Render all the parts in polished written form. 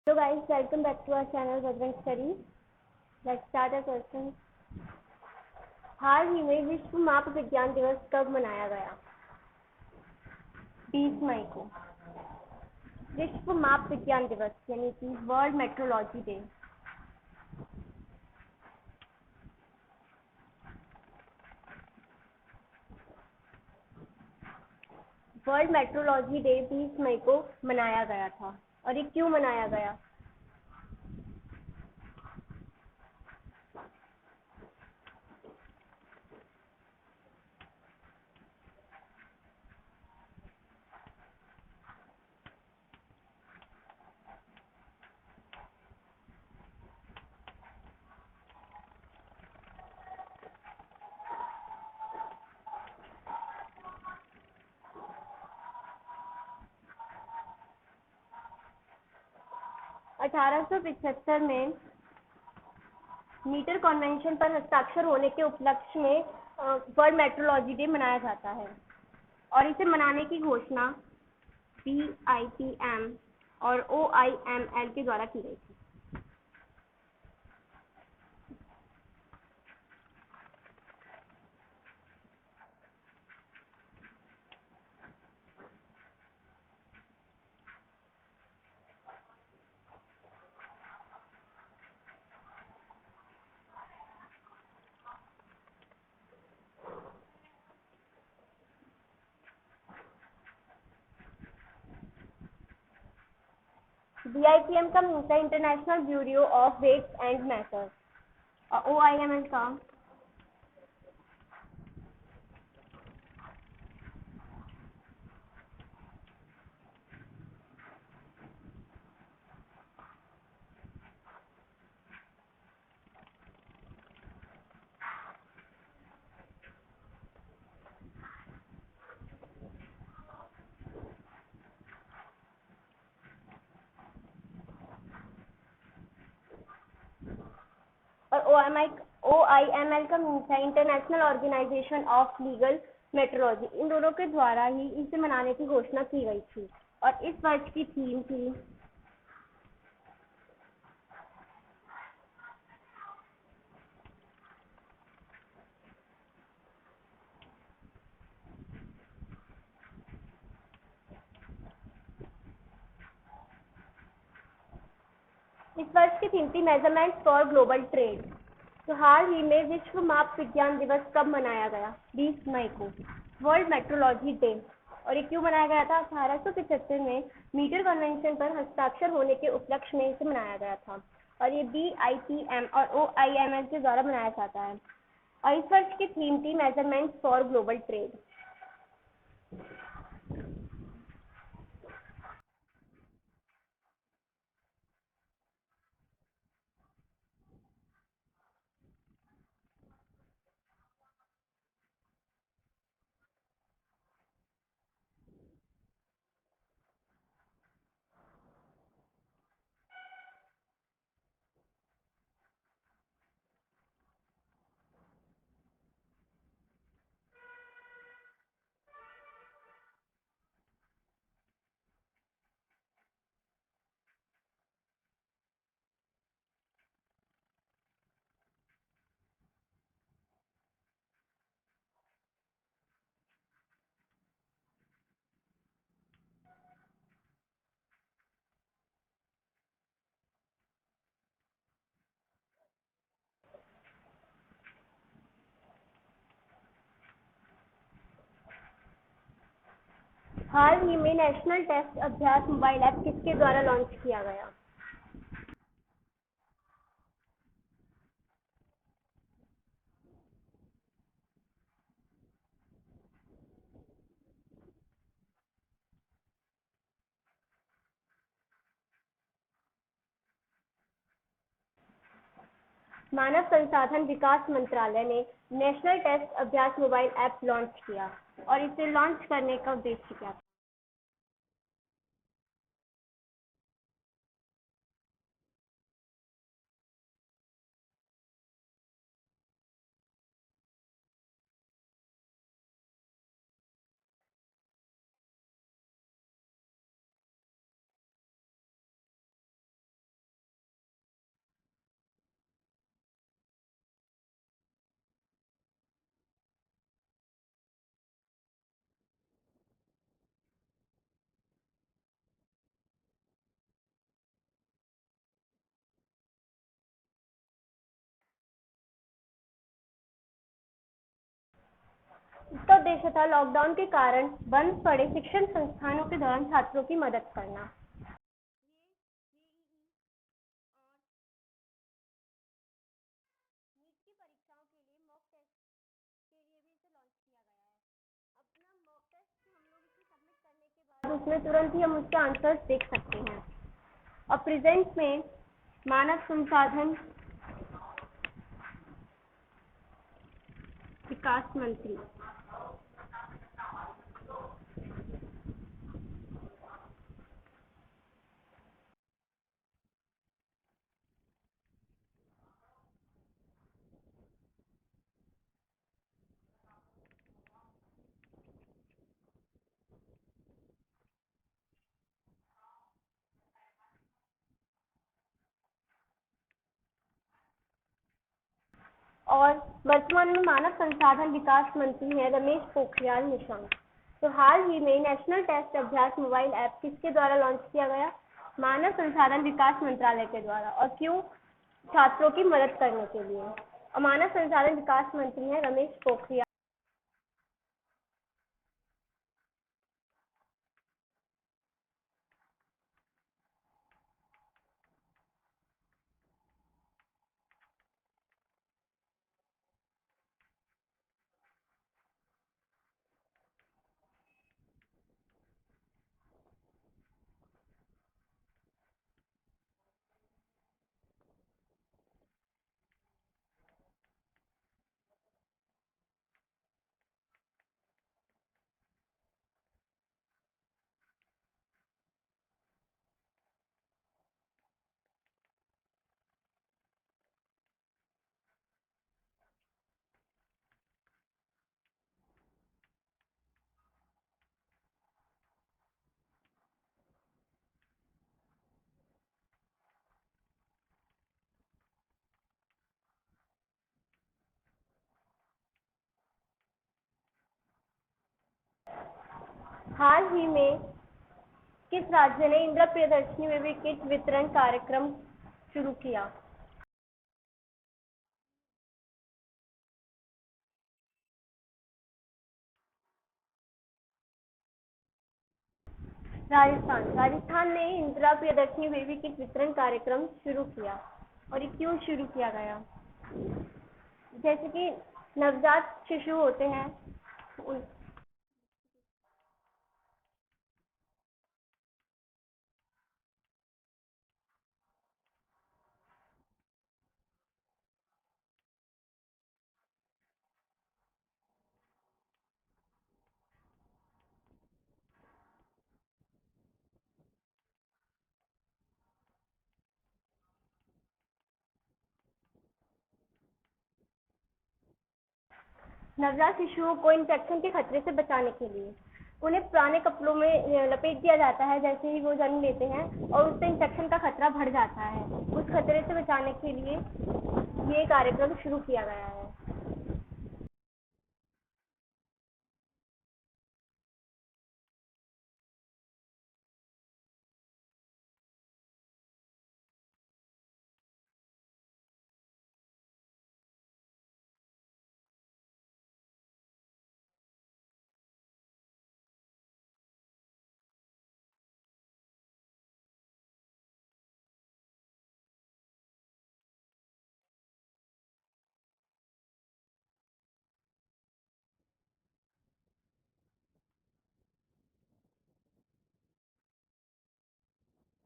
So guys, welcome back to our channel Bajrang Studies. Let's start our question. हाल ही में विश्व माप विज्ञान दिवस कब मनाया गया? 20 मई को। विश्व माप विज्ञान दिवस यानी कि world metrology day world metrology day 20 मई को मनाया गया था। और ये क्यों मनाया गया? $1875 में मीटर कन्वेंशन पर हस्ताक्षर होने के उपलक्ष्य में वर्ल्ड मेट्रोलॉजी डे मनाया जाता है और इसे मनाने की घोषणा BIPM और OIML के द्वारा की गई थी। BIPM का मीन्स है international bureau of weights and measures और OIML का और OIML का मीन्स है international organisation of legal metrology. इन दोनों के द्वारा ही इसे मनाने की घोषणा की गई थी और इस वर्ष की थीम थी मेजरमेंट्स फॉर ग्लोबल ट्रेड। तो हाल ही में विश्व माप विज्ञान दिवस कब मनाया गया? 20 मई को, वर्ल्ड मेट्रोलॉजी डे। और ये क्यों मनाया गया था? 1875 में मीटर कन्वेंशन पर हस्ताक्षर होने के उपलक्ष्य में इसे मनाया गया था और ये BIPM और OIML के द्वारा मनाया जाता है और इस वर्ष की थीम थी मेजरमेंट्स फॉर ग्लोबल ट्रेड। हाल ही में नेशनल टेस्ट अभ्यास मोबाइल ऐप किसके द्वारा लॉन्च किया गया? मानव संसाधन विकास मंत्रालय ने नेशनल टेस्ट अभ्यास मोबाइल ऐप लॉन्च किया और इसे लॉन्च करने का उद्देश्य क्या था? इसका उद्देश्य था लॉकडाउन के कारण बंद पड़े शिक्षण संस्थानों के दौरान छात्रों की मदद करना। नीट की परीक्षाओं के लिए मॉक टेस्ट के लिए भी इसे लॉन्च किया गया है। अपना मॉक टेस्ट हम लोग इसे सबमिट करने के बाद उसमें तुरंत ही हम उसके आंसर्स देख सकते हैं। और प्रेजेंट में मानव संसाधन विकास मंत्री और वर्तमान में मानव संसाधन विकास मंत्री हैं रमेश पोखरियाल निशंक। तो हाल ही में नेशनल टेस्ट अभ्यास मोबाइल ऐप किसके द्वारा लॉन्च किया गया? मानव संसाधन विकास मंत्रालय के द्वारा। और क्यों? छात्रों की मदद करने के लिए। और मानव संसाधन विकास मंत्री हैं रमेश पोखरियाल। हाल ही में किस राज्य ने इंदिरा प्रियदर्शनी में भी किट वितरण कार्यक्रम शुरू किया? राजस्थान ने इंदिरा प्रियदर्शनी बेबी किट वितरण कार्यक्रम शुरू किया। और ये क्यों शुरू किया गया? जैसे कि नवजात शिशु होते हैं उन नवजात शिशुओं को इन्फेक्शन के खतरे से बचाने के लिए उन्हें पुराने कपड़ों में लपेट दिया जाता है जैसे ही वो जन्म लेते हैं, और उससे इन्फेक्शन का खतरा बढ़ जाता है। उस खतरे से बचाने के लिए ये कार्यक्रम शुरू किया गया है।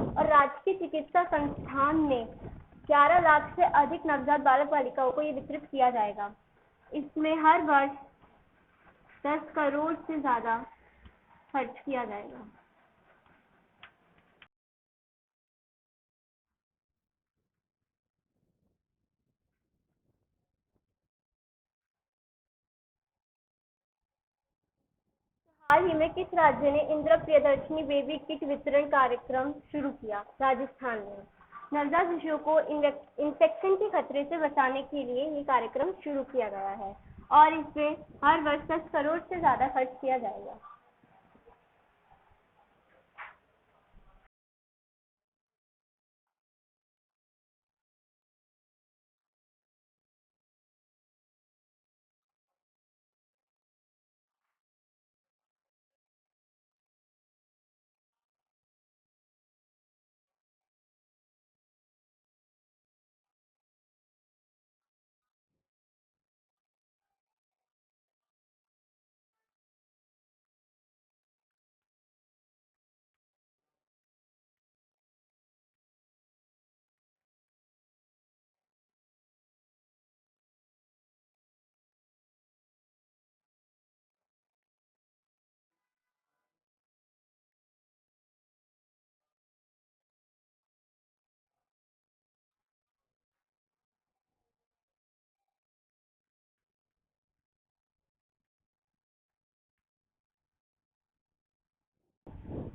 और राजकीय चिकित्सा संस्थान ने 11 लाख से अधिक नवजात बालक बालिकाओं को ये वितरित किया जाएगा। इसमें हर वर्ष 10 करोड़ से ज़्यादा खर्च किया जाएगा। हाल ही में किस राज्य ने इंदिरा प्रियदर्शनी बेबी किट वितरण कार्यक्रम शुरू किया? राजस्थान ने। नवजात शिशुओं को इन्फेक्शन के खतरे से बचाने के लिए ये कार्यक्रम शुरू किया गया है और इसमें हर वर्ष 10 करोड़ से ज़्यादा खर्च किया जाएगा।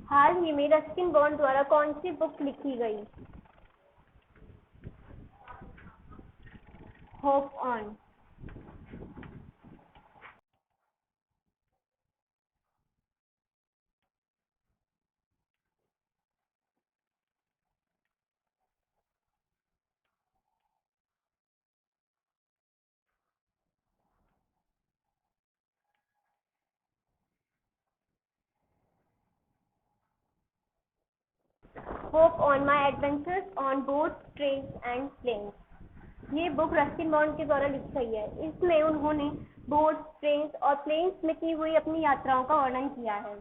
हाल ही में रस्किन बॉन्ड द्वारा कौन सी बुक लिखी गई? Hope on. Hope on my adventures on boat trains and planes. ये बुक रस्किन बॉन्ड के द्वारा लिखी गई है। इसमें उन्होंने बोट, ट्रेन्स और प्लेन्स में की हुई अपनी यात्राओं का वर्णन किया है।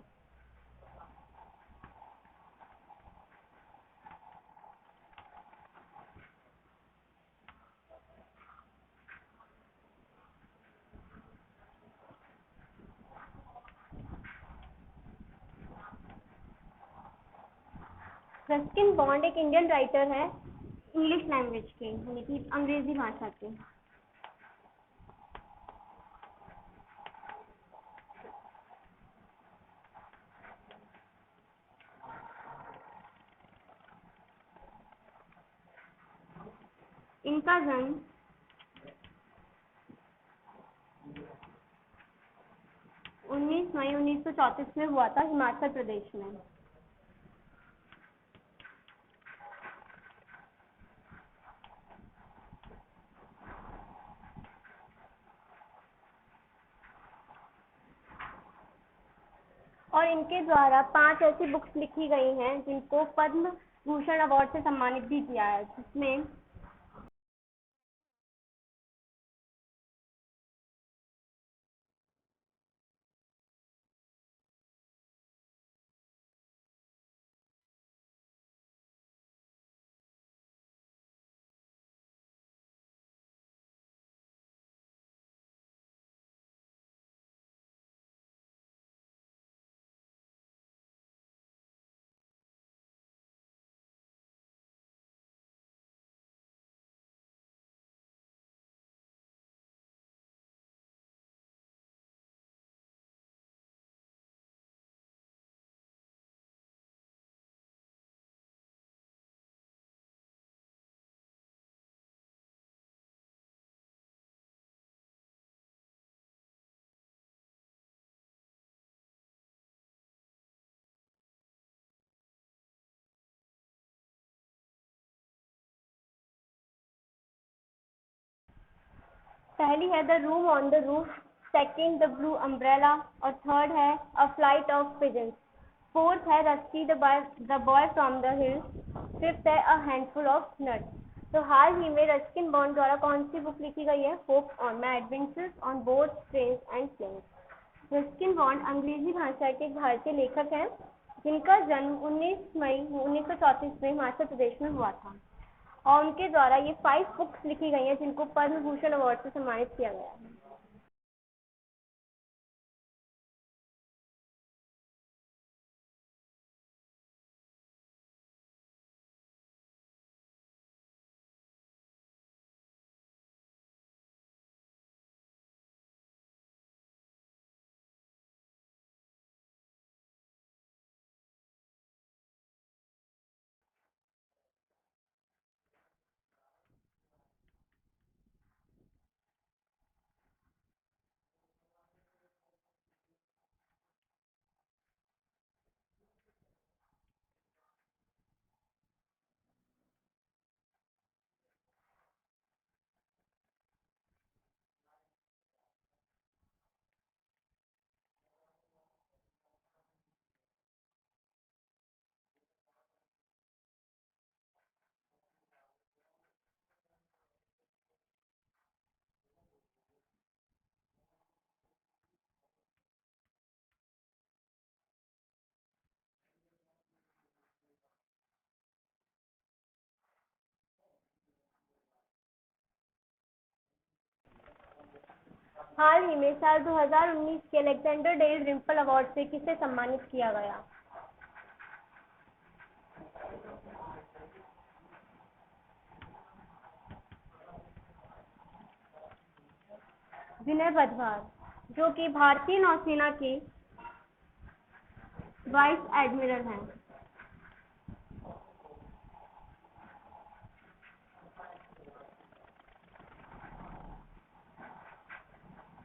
रस्किन बॉन्ड एक इंडियन राइटर है, इंग्लिश लैंग्वेज के, यानी कि अंग्रेजी भाषा के। इनका जन्म 19 मई 1934 में हुआ था, हिमाचल प्रदेश में। और इनके द्वारा 5 ऐसी बुक्स लिखी गई हैं जिनको पद्म भूषण अवार्ड से सम्मानित भी किया है, जिसमें पहली है the room on the roof, second the blue umbrella और थर्ड है a flight of pigeons. Fourth है Rusty the boy from the hills. Fifth है अ हैंडफुल ऑफ नट्स। तो हाल ही में रस्किन बॉन्ड द्वारा कौन सी बुक लिखी गई है? Hope on my adventures on boats, trains and planes. Ruskin Bond अंग्रेजी भाषा के एक भारतीय लेखक हैं, जिनका जन्म 19 मई 1934 में हिमाचल प्रदेश में हुआ था। और उनके द्वारा ये 5 बुक्स लिखी गई हैं जिनको पद्म भूषण अवार्ड से सम्मानित किया गया है। हाल ही में साल 2019 के अलेक्जेंडर डेल रिम्पल अवार्ड से किसे सम्मानित किया गया? विनय पदभार, जो कि भारतीय नौसेना के वाइस एडमिरल हैं।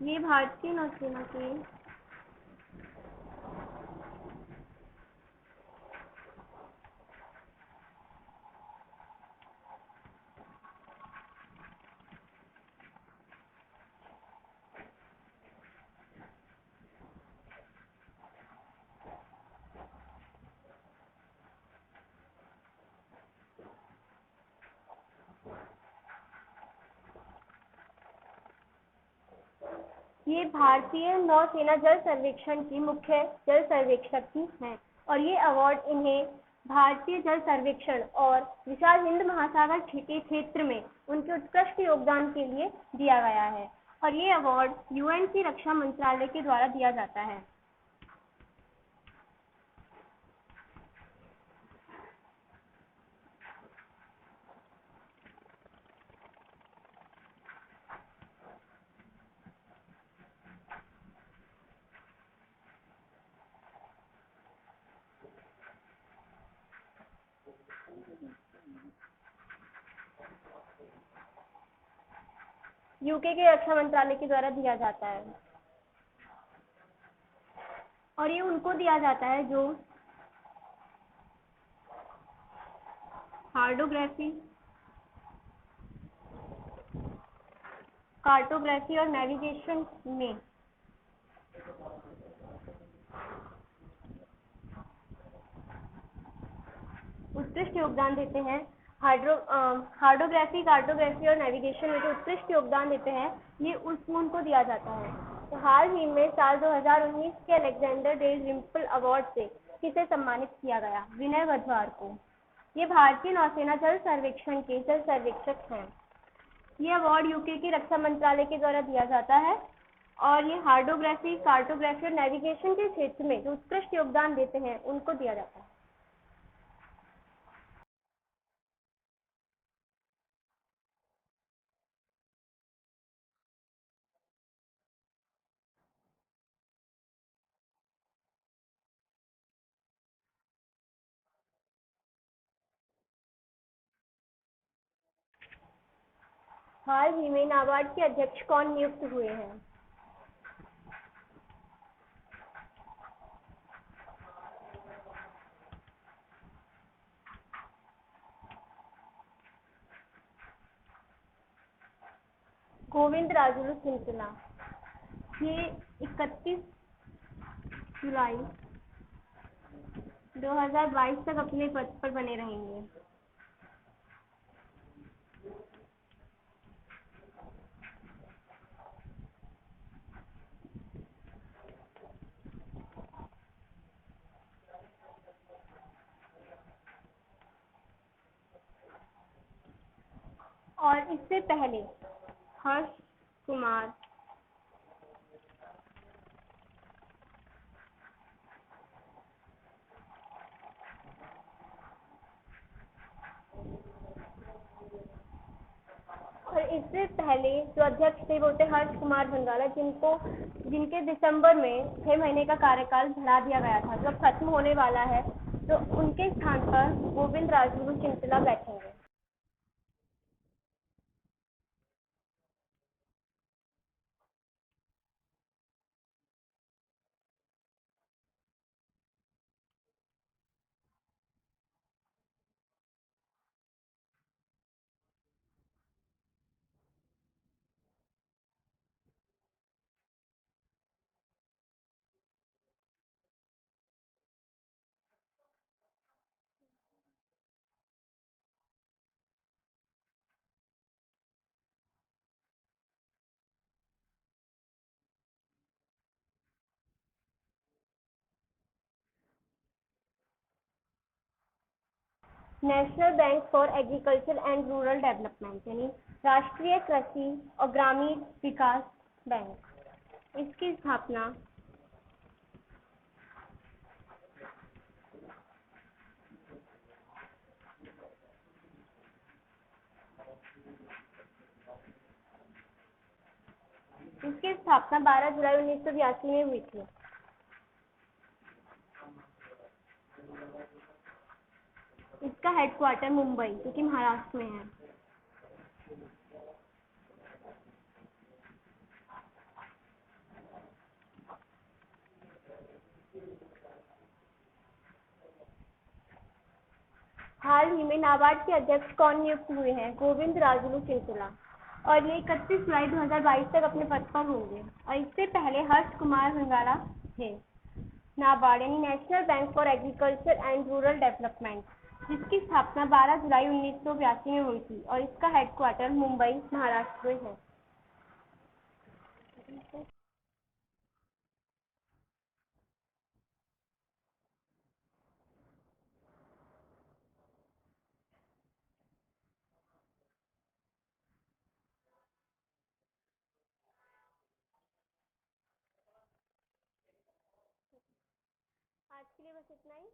ये भारतीय नौसेना के ये भारतीय नौसेना जल सर्वेक्षण की मुख्य जल सर्वेक्षक भी हैं और ये अवार्ड इन्हें भारतीय जल सर्वेक्षण और विशाल हिंद महासागर के क्षेत्र में उनके उत्कृष्ट योगदान के लिए दिया गया है और ये अवार्ड यूएन की रक्षा मंत्रालय के द्वारा दिया जाता है। यूके के रक्षा मंत्रालय के द्वारा दिया जाता है और ये उनको दिया जाता है जो हार्डोग्राफी, कार्टोग्राफी और नेविगेशन में उत्कृष्ट योगदान देते हैं। हार्डोग्राफी, कार्टोग्राफी और नेविगेशन में जो उत्कृष्ट योगदान देते हैं, ये उनको दिया जाता है। तो हाल ही में साल 2019 के अलेक्जेंडर डेल रिम्पल अवार्ड से किसे सम्मानित किया गया? विनय वधवार को। ये भारतीय नौसेना जल सर्वेक्षण के जल सर्वेक्षक हैं। ये अवार्ड यूके के रक्षा मंत्रालय के द्वारा दिया जाता है और ये हार्डोग्राफी, कार्टोग्राफी और नेविगेशन के क्षेत्र में जो उत्कृष्ट योगदान देते हैं, उनको दिया जाता है। हाल ही में नाबार्ड के अध्यक्ष कौन नियुक्त हुए हैं? गोविंद राजुलू सिंचना। ये 31 जुलाई 2022 तक अपने पद पर बने रहेंगे। और इससे पहले हर्ष कुमार जो अध्यक्ष थे वो थे हर्ष कुमार भंगाला, जिनके दिसंबर में 6 महीने का कार्यकाल बढ़ा दिया गया था, जो अब खत्म होने वाला है। तो उनके स्थान पर गोविंद राजुलू सिंचला बैठेंगे। National bank for agriculture and rural development, यानी राष्ट्रीय कृषि और ग्रामीण विकास बैंक, इसकी स्थापना इसकी स्थापना 12 जुलाई 1982 में हुई थी। इसका हेडक्वार्टर मुंबई, जो कि महाराष्ट्र में है। हाल ही में नाबार्ड के अध्यक्ष कौन नियुक्त हुए हैं? गोविंद राजुलू सिंकुला। और ये 31 जुलाई 2022 तक अपने पद पर होंगे। और इससे पहले हर्ष कुमार रंगाला थे। नाबार्ड यानी national bank for agriculture and rural development, जिसकी स्थापना 12 जुलाई 1982 में हुई थी और इसका हेडक्वार्टर मुंबई, महाराष्ट्र में है। आज के लिए बस इतना ही।